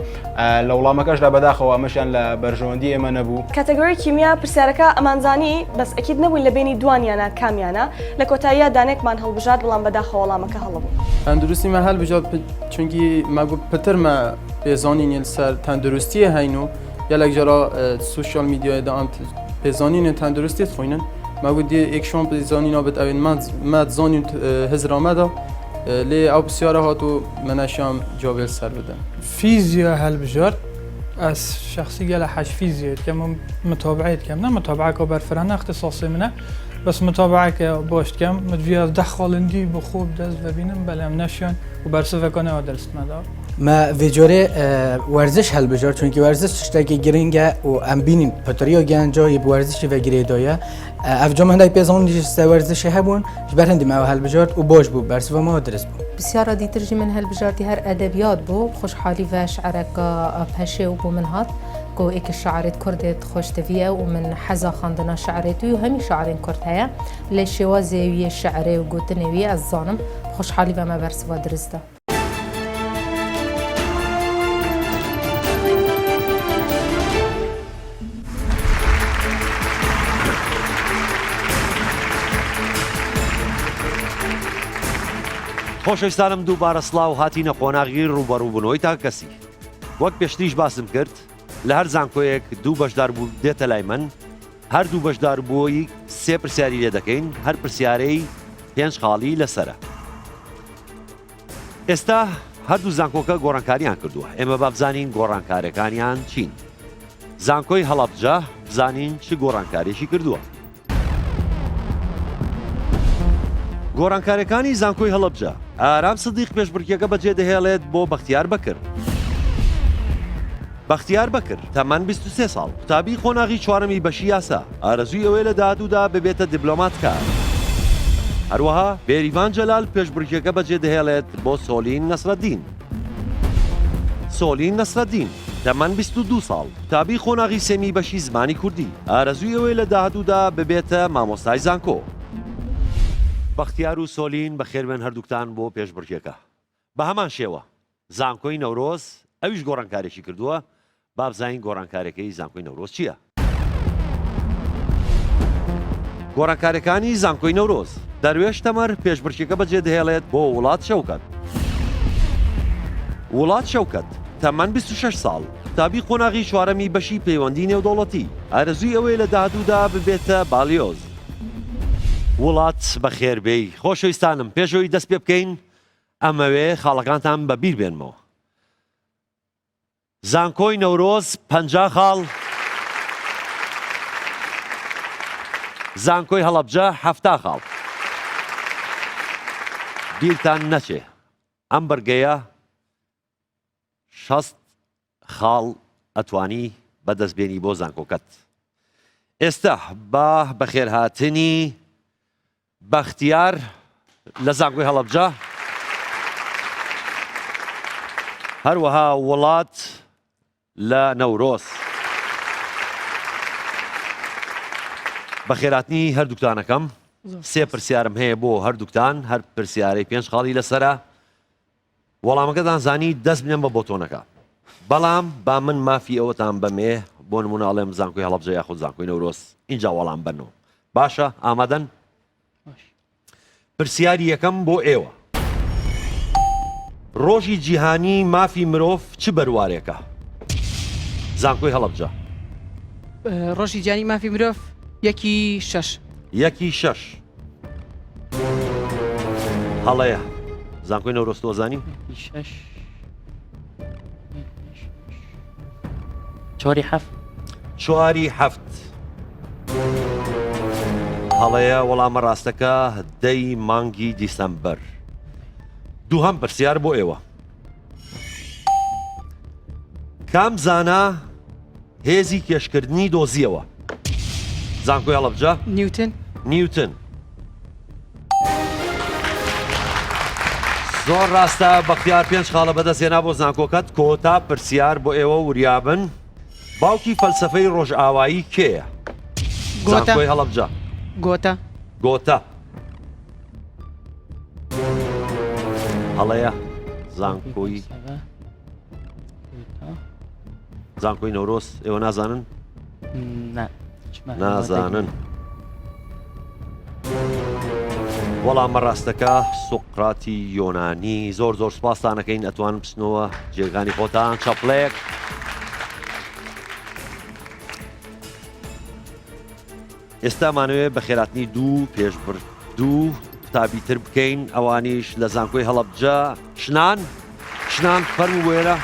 لە وڵامەکەشدا بەداخەوە ئەمەشیان لە بەرژەوەندی ئێمە نەبوو. کاتەگۆری کیمیا پرسیارەکە ئەمانزانی بەس ئەکید نەبووین لە بینی دوانیانە کامیانە لە کۆتاییە دانێکمان هەڵبژارد بەڵام بەداخەوە وەڵامەکە هەڵەبوو. تەندروستیمان هەڵبژارد چونکی ماگو پترمە پێزانینی لەسەر تەندروستیە هەین و یەلێک جارا سوشیال میدیایدا ئەم پێزانینە تەندروستیت خوێنن ماگو دی ئێکشۆن پێزانینا بێت ئەوێن مات زانین هزرامەدا لێ ئەو پرسیارە هات و منەشیام جوابێ سەر بدەن. فیزیا هەڵبژارد از شخصی گەلە حەش فیزیێت کە متابعێت کەم نە متابعەکە بەرفرانە اختصاصی منە بەس متابعەکە باش کەم مدوی از ده خاڵندی بۆ خۆب دەست ببینم بەلەم نەشیان و بەرسەڤەکانەوە دەرسمەدا. ما ویجوری ورزش هەڵبژار چونکی ورزش شتێکی گرنگە و ئەم بینین پەتریۆ گیانجایی ورزشی وەگرێدایە ئەفجام هەندای پێزانانی ورزشی هەبوون ژبەر هەندی ماوە هەڵبژارد و باش بوو بەرسەڤەمەوە درست بوو. بسیارە دیترژی من هەڵبژاردی هەر ئەدەبیات بوو خۆشحالی و شعرەکە پەشێ و بۆ من هات گۆ ئێکی شعرێت کوردێت خۆشتەویە و من حەزا خواندنا شعرێتی و هەمی شعرێن کورد هەیە لە شێوازێویە شعرێ و گوتنەوی ئەس زانم خۆشحالی بەمە بەرسەڤە درستە. خۆشەویستانم دووبارە سڵاو هاتینە قۆناغی ڕوبەڕووبوونەوەی تا کەسی وەک پێشتریش باسم کرد لە هەر زانکۆیەک دوو بەشدار بوو دێتە لای من هەردوو بەشدار بووی سێ پرسیاری لێ دەکەین هەر پرسیارەی 5 خاڵی لەسرە ئێستا هەردوو زانکۆکە گۆڕانکاریان کردووە ئێمە با بزانین گۆڕانکارەکانیان چین زانکۆی هەڵەبجە بزانین چ گۆڕانکارێکی کردووە گۆڕانکارەکانی زانکۆی هەڵەبجە ئارام سدیق پێشبڕکێکە بەجێ دەهێڵێت بۆ بەختیار بەکر بەختیار بەکر تەمەن 23 ساڵ قوتابی خۆناغی چوارەمی بەشی یاسا ئارەزووی ئەوەی لە داهاتوودا ببێتە دیبلۆماتکار هەروەها بێریڤان جەلال پێشبڕکێکە بەجێ دەهێڵێت بۆ سۆلین نەسرەدین سۆلین نەسرەدین تەمەن 22 ساڵ قوتابی خۆناغی سێمی بەشی زمانی کوردی ئارەزووی ئەوەی لە داهاتوودا ببێتە مامۆستای زانکۆ بەختیار و سۆلین بەخێربێن هەردووکتان بۆ پێشبڕکێکە بە هەمان شێوە زانکۆی نەورۆز ئەویش گۆڕانکارێکی کردووە با بزانین گۆڕانکارەکەی زانکۆی نەورۆز چییە؟ گۆڕانکارەکانی زانکۆی نەورۆز دەروێش تەمەر پێشبڕکێکە بەجێ دەهێڵێت بۆ وڵات شەوکەت وڵات شەوکەت تەمەن 26 ساڵ قوتابی خۆناغی چوارەمی بەشی پەیوەندی نێودەوڵەتی ئارەزووی ئەوەی لە داهاتوودا ببێتە باڵیۆز وڵات بەخێربێی خۆشەویستانم پێشەوەی دەست پێ بکەین ئەمەوێ خاڵەکانتان بەبیر بێنمەوە زانکۆی نەورۆز 50 خاڵ زانکۆی هەڵەبجە 70 خاڵ بیرتان نەچێ ئەم بەرگەیە 60 خاڵ ئەتوانی بەدەستبێنی بۆ زانکۆکەت ئێستا با بەخێرهاتنی بەختیار لە زانکۆی هەڵەبجە هەروەها وڵات لە نەورۆز بەخێراتنی هەردووکتانەکەم سێ پرسیارم هەیە بۆ هەردووکتان هەر پرسیارەی 5 خاڵی لەسرە وەڵامەکەتان زانی دەست بنێن بە بۆتۆنەکە بەڵام با من مافی ئەوەتان بەمێ بۆ نمونەڵێم زانکۆی هەڵەبجە یاخود زانکۆی نەورۆز اینجا وەڵام بنەوە باشە ئامادەن پرسیاری یەکەم بۆ ئێوە ڕۆژی جیهانی مافی مرۆڤ چ بەروارێکە زانکۆی هەڵەبجە ڕۆژی جیهانی مافی مرۆڤ 1/6 1/6 هەڵەیە زانکۆی نەورۆز تۆ زانی 4/7 هەڵەیە وەڵامە ڕاستەکە 10 مانگی دیسەمبەر دووهەم پرسیار بۆ ئێوە کام زانا هێزی کێشکردنی دۆزیەوە زانکۆی هەڵەبجە نیوتن زۆر ڕاستە بەختیار 5 خاڵە بەدەستێنا بۆ زانکۆکەت کۆتا پرسیار بۆ ئێوە وریابن باوکی فەلسەفەی ڕۆژئاوایی کێیە زانکۆی هەڵەبجە گۆتە هەڵەیە زانکۆی نەورۆز ئێوە نازانن نازانن وەڵامە ڕاستەکە سوقراتی یۆنانی زۆر سوپاسدانەکەین ئەتوانن بچنەوە جێگانی خۆتان چەپڵێک ئێستامانەوێت بە خێراتنی پێشبڕ دوو قوتابیتر بکەین ئەوانیش لە زانکۆی هەڵەبجە شنان فەرمو وێرە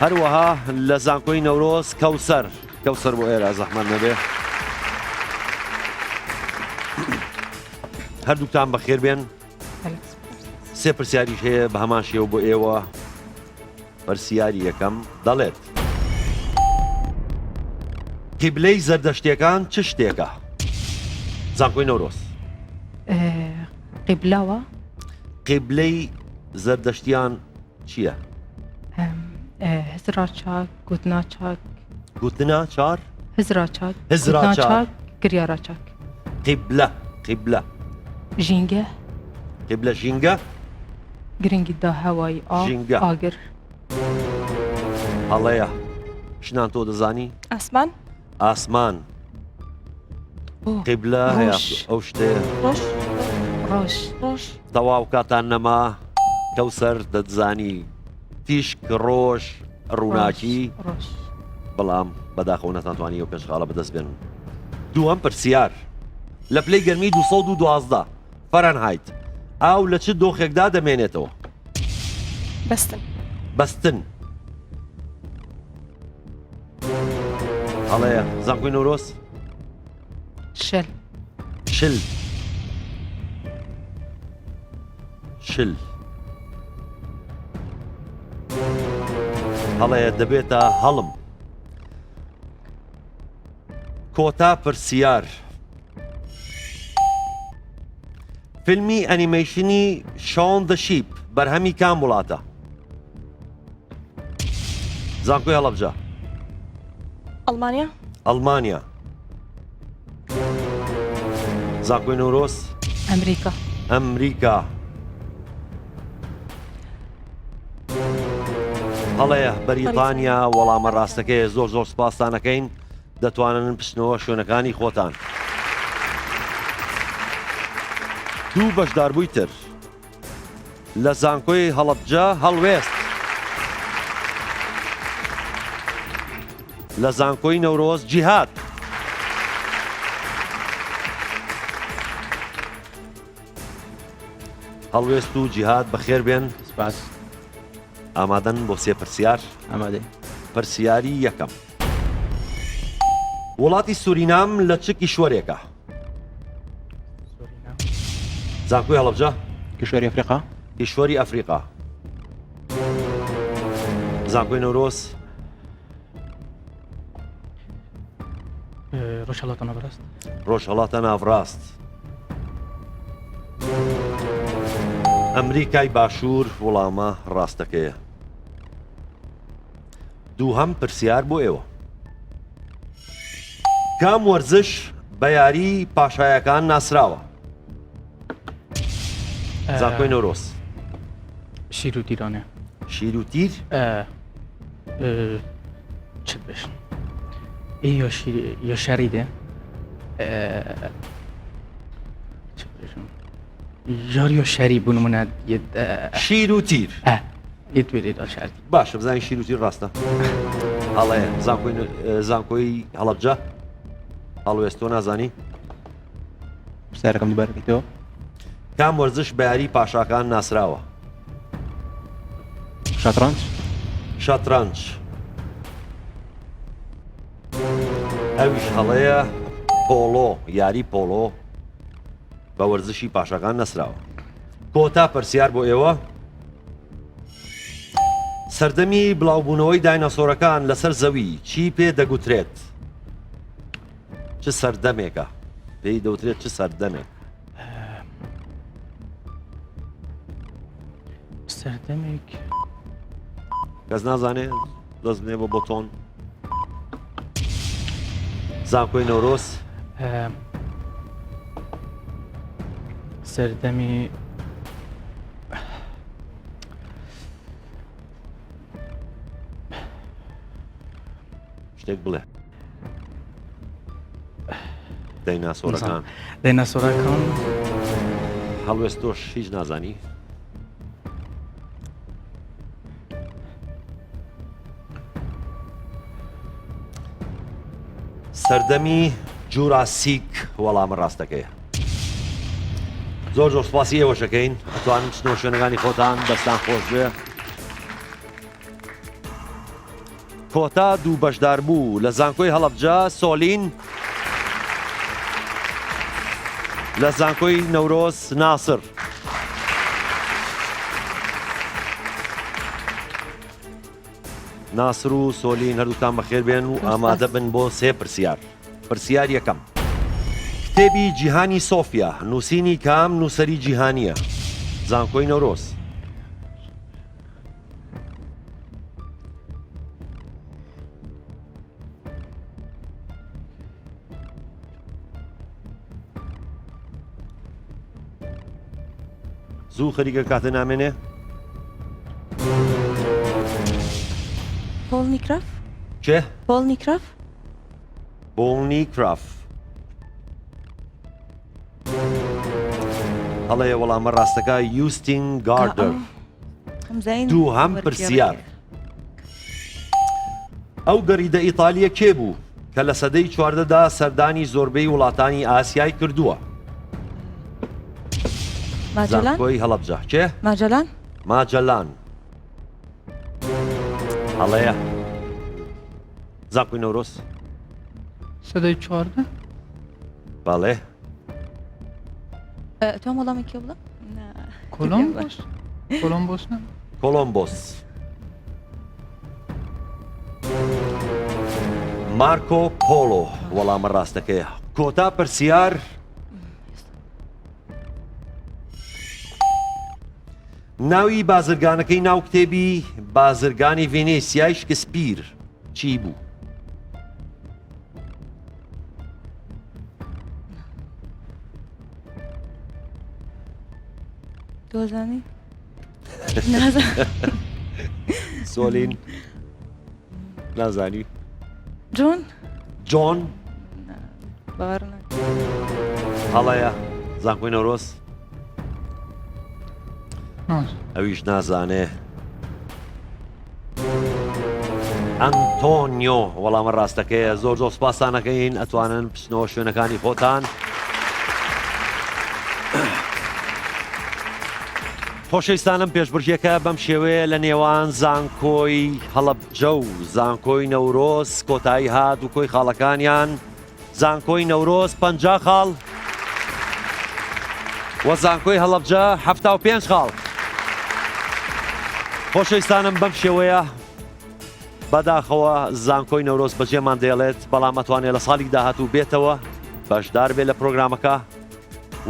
هەروەها لە زانکۆی نەورۆز کەوسەر بۆ ئێرە زەحمەت نەبێ هەردووکتان بەخێر بێن سێ پرسیاریش هەیە بە هەمان شێوە بۆ ئێوە پرسیاری یەکەم دەڵێت قیبلەی زەردەشتیەکان چ شتێکە زانکۆی نەورۆز قیبلاوە قیبلەی زەردەشتیان چییە هزرا چاک گوتنا چار هزرا چاک گریارا چاک قیبلە ژینگە قیبلە ژینگە گرنگی دا هەوای ئاگر هەڵەیە شنان تۆ دەزانی ئاسمان قیبلە هەیە ئەو شتەیە ڕۆژ تەواو کاتان نەما کەوسەر دەتزانی تیشک ڕۆژ ڕووناکی ڕۆژ بەڵام بەداخەوە نەتانتوانی ئەو پێشخاڵە بەدەست بێن. دووەم پرسیار لە پلەی گەرمی 212 فەرەنهایت ئاو لە چ دۆخێکدا دەمێنێتەوە؟ بەستن. هەڵەیە زانکۆی نەورۆز؟ شل هەڵەیە دەبێتە هەڵم. کۆتا پرسیار فیلمی ئەنیمەیشنی شۆن دە شیپ بەرهەمی کام وڵاتە؟ زانکۆی هەڵەبجە. ئەڵمانیا. زانکۆی نەورۆز؟ ئەمریکا. هەڵەیە بەریتانیا وەڵامە ڕاستەکەی زۆر سپاسانەکەین دەتوانن پشتنەوە شوێنەکانی خۆتان. دوو بەشداربووی تر لە زانکۆی هەڵەبجە هەڵوێست، لە زانکۆی نەورۆز جیهاد. هەڵوێست و جیهاد بەخێر بێن. سپاس. ئامادەن بۆ سێ پرسیار؟ ئامادەی. پرسیاری یەکەم. وڵاتی سورینام لە چ کیشوەرێکە؟ زانکۆی هەڵەبجە؟ کیشوەری ئەفریقا. کیشوەری ئەفریقا. زانکۆی نەورۆز؟ ڕۆژهەڵاتە ناوەڕاست. ڕۆژهەڵاتە ناوڕاست. ئەمریکای باشوور وەڵامە ڕاستەکەیە. دووهەم پرسیار بۆ ئێوە. کام وەرزش بە یاری پاشایەکان ناسراوە؟ زانکۆی نەورۆز؟ شیر و تیرانە. شیر و تیر؟ چت بێشن یا شەریدە یاریۆ شەری بوونمونە شیر و تیر یەتوێت شاردی باشە بزانین شیر و تیر ڕاستە. هەڵەیە زانکۆی هەڵەبجە هەڵوێست تۆ نازانی؟ پرسیارەکەم دووبارەکەیتەوە. کام وەرزش بە یاری پاشاکان ناسراوە؟ شەترەنج. ئەویش هەڵەیە پۆلۆ، یاری پۆلۆ بە وەرزشی پاشەکان نەسراوە. کۆتا پرسیار بۆ ئێوە. سەردەمی بڵاوبوونەوەی دایناسۆرەکان لەسەر زەوی چی پێ دەگوترێت؟ چ سەردەمێکە؟ پێی دەوترێت چ سەردەمێک؟ سەردەمێک کەس نازانێت دەست بنێ بۆ بۆتۆن. زانکۆی نەورۆز؟ سەردەمی شتێک بڵێ. دایناسۆرەکان. دایناسۆرەکان هەڵوێست تۆش هیچ نازانی؟ سەردەمی جوراسیک وەڵامە ڕاستەکەیە. زۆر سوپاسی ئێوەشەکەین ئەتوانن چنەوە شوێنەکانی خۆتان دەستان خۆش بێ. کۆتا دوو بەشدار بوو لە زانکۆی هەڵەبجە سۆلین، لە زانکۆی نەورۆز ناسر. ناسر و سۆلین هەردووتان بەخێر بێن و ئامادە بن بۆ سێ پرسیار. پرسیار یەکەم. کتێبی جیهانی سۆفیا نووسینی کام نووسەری جیهانیە؟ زانکۆی نەورۆز؟ زوو خەریکە کاتە نامێنێ؟ پۆڵنیکراف؟ چێ؟ پۆڵنیکراف؟ هەڵەیە وەڵامە ڕاستەکە یوستین گاردر دوو هەم پرسیار ئەو گەریدە ئیتالیە کێ بوو کە لە سەدەی چواردەدا سەردانی زۆربەی وڵاتانی ئاسیای کردووە زانکۆی هەڵەبجە کێ ماجەلان ماجەلان هەڵەیە زانکۆی نەورۆز سەدەی چواردە بەڵێ تۆ وەڵامی کێ بڵە کۆلۆمبۆس کۆلۆمبۆس نە کۆلۆمبۆس مارکۆ پۆلۆ وەڵامە ڕاستەکەیە کۆتا پرسیار ناوی بازرگانەکەی ناو کتێبی بازرگانی ڤێنێسیای شکسپیر چی بوو؟ دۆزانی سۆلین نازانی جۆن جۆن باوەڕ هەڵەیە زانکۆی نەورۆز ناز ئەویش نازانێ ئەنتۆنیۆ وەڵامە ڕاستەکەیە زۆر زۆر سوپاسانەکەین ئەتوانن بچنەوە شوێنەکانی خۆتان خۆشەویستانم پێشبڕکێکە بەم شێوەیە لە نێوان زانکۆی هەڵەبجە و زانکۆی نەورۆز کۆتایی هات و کۆی خاڵەکانیان زانکۆی نەورۆز 50 خاڵ وە زانکۆی هەڵەبجە 75 خاڵ خۆشەویستانم بەم شێوەیە بەداخەوە زانکۆی نەورۆز بەجێمان دێڵێت بەڵام ئەتوانێت لە ساڵی داهاتوو بێتەوە بەشدار بێت لە پرۆگرامەکە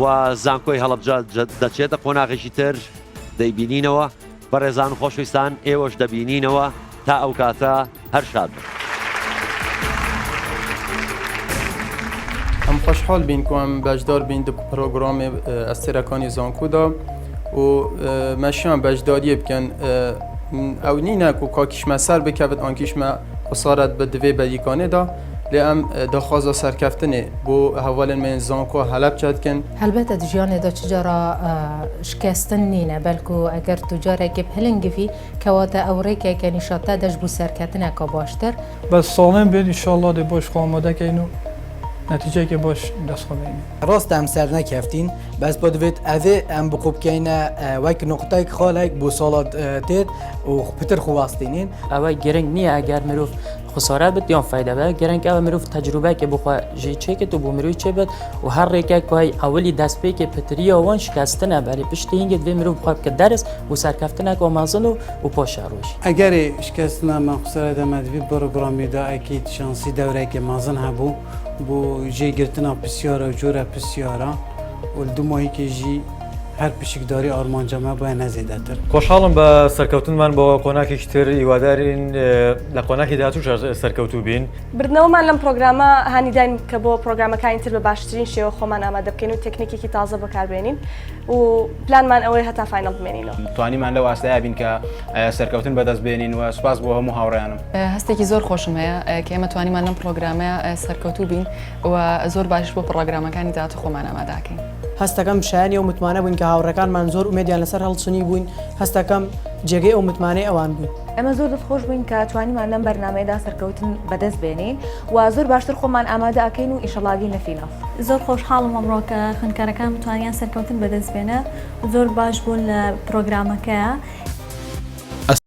و زانکۆی هەڵەبجە دەچێتە قۆناغێکی تر دەیبینینەوە بە ڕێزان و خۆشەویستان ئێوەش دەبینینەوە تا ئەو کاتە هەر شاد بن. ئەم خۆشحاڵ بین کو ئەم بەشدار بین دو پرۆگرامێ ئەستێرەکانی زانکۆدا و مەشیان بەشداریە بکەن ئەو نینە و کاکیشمە سەر بکەوێت ئانکیشمە قسارەت بە divê بەریکانێدا لێ ئەم داخوازە سەرکەفتنێ بۆ هەواڵێن مێن زانکۆ هەلەب چاتکەن هەلبەتە دژیانێدا چ جارا شکستن نینە بەلکو ئەگەر تو جارێکی هەلنگفی کەواتە ئەو ڕێکێکە نیشاتە دەش بوو سەرکەتنێکە باشتر بەس ساڵێن بێت ئینشاءالله دێ بۆش خۆمەدەکەین و نەتیجەیەکی باش دەستخۆبین ڕاست ئەم سەر نەکەفتین بەس بۆ دەبێت ئەvێ ئەم بقوو بکەینە وەک نقطەیەک خاڵێک بۆ ساڵات تێت و پتر خواستینین ئەوە گرنگ نییە ئەگەر مرۆڤ خسارات بێت یان فایدە بە گەرنگ ئەوە مرۆڤ تەجروبەیەکە بخوا ژێ چێکێت و بۆ مرۆڤ چێ بێت و هەر ڕێکێک وای ئەوەلی دەستپێکی پتریە وان شکستنە بەری پشتی هینگێت بێ مرۆڤ بخوا بکە دەرس و سەرکەفتنێک و مازن و پۆشە ڕۆژ ئەگەری شکستنا من قسەرە دەمەدوی پرۆگرامیدا ئەکییت شانسی دەورێکی مازن هەبوو بۆ جێگرتنا پرسیارە و جۆرە پرسیارە و دوو ماهیکێژی هەر پشکداری ئارمانجەمە بۆیە نەزێدەتر خۆشحاڵم بە سەرکەوتنمان بۆ قۆناکێکی تر هیوادارین لە قۆناکی داهاتوو سەرکەوتوو بین بردنەوەمان لەم پرۆگرامە هەنیداین کە بۆ پرۆگرامەکانی تر بە باشترین شێوە خۆمان ئامادە بکەین و تەکنیکێکی تازە بەکاربێنین و پلانمان ئەوەی هەتا فاینەڵ بمێنینەوە توانیمان لەو ئاستەیە بین کە سەرکەوتن بەدەست بێنین و سوپاس بۆ هەموو هاوڕێیانم هەستێکی زۆر خۆشم هەیە کە ئێمە توانیمان لەم پرۆگرامەیە سەرکەوتوو بین و زۆر باش بۆ پرۆگرامەکانی داهاتوو خۆمان ئامادەکەین هەستەکەم شایانی و متمانە بووین کە هاوڕەکانمان زۆر ئومێدیان لەسەر هەڵچنی بووین هەستەکەم جێگەی ئەو متمانەی ئەوان بووین ئەمە زۆر دڵخۆش بووین کە توانیمان لەم بەرنامەیەدا سەرکەوتن بەدەست بێنین و زۆر باشتر خۆمان ئامادە ئەکەین و ئیشەڵاگی نەفینە زۆر خۆشحاڵم ئەمڕۆ کە خوێندکارەکان توانیان سەرکەوتن بەدەست بێنە زۆر باش بوون لە پرۆگرامەکەیە